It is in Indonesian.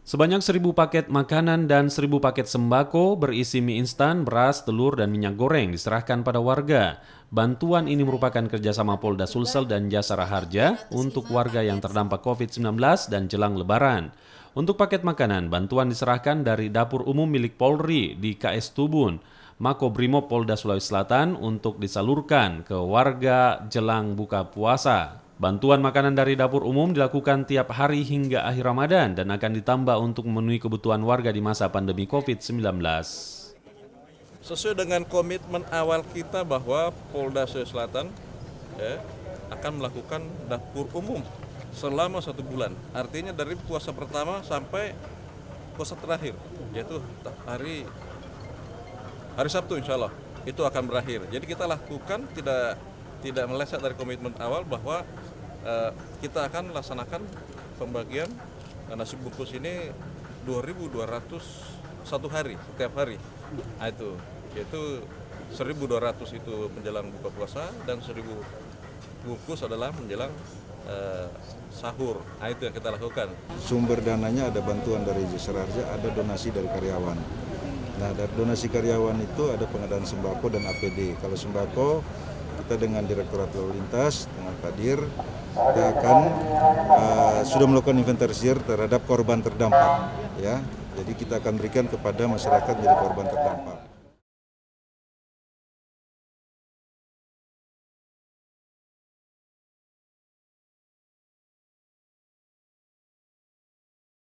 Sebanyak 1.000 paket makanan dan 1.000 paket sembako berisi mie instan, beras, telur, dan minyak goreng diserahkan pada warga. Bantuan ini merupakan kerjasama Polda Sulsel dan Jasara Harja untuk warga yang terdampak COVID-19 dan jelang Lebaran. Untuk paket makanan, bantuan diserahkan dari dapur umum milik Polri di KS Tubun, Makobrimob Polda Sulawesi Selatan untuk disalurkan ke warga jelang buka puasa. Bantuan makanan dari dapur umum dilakukan tiap hari hingga akhir Ramadan dan akan ditambah untuk memenuhi kebutuhan warga di masa pandemi COVID-19. Sesuai dengan komitmen awal kita bahwa Polda Sulawesi Selatan akan melakukan dapur umum selama 1 bulan. Artinya dari puasa pertama sampai puasa terakhir, yaitu hari Sabtu insya Allah itu akan berakhir. Jadi kita lakukan tidak meleset dari komitmen awal bahwa kita akan laksanakan pembagian nasi bungkus ini 2.200 satu hari, setiap hari. Nah, yaitu 1.200 itu menjelang buka puasa dan 1.000 bungkus adalah menjelang sahur. Nah, itu yang kita lakukan. Sumber dananya ada bantuan dari Jasara Harja, ada donasi dari karyawan. Nah, dari donasi karyawan itu ada pengadaan sembako dan APD. Kalau sembako kita dengan Direktorat Lalu Lintas dengan Pak Dir kita akan sudah melakukan inventarisir terhadap korban terdampak, ya. Jadi kita akan berikan kepada masyarakat jadi korban terdampak.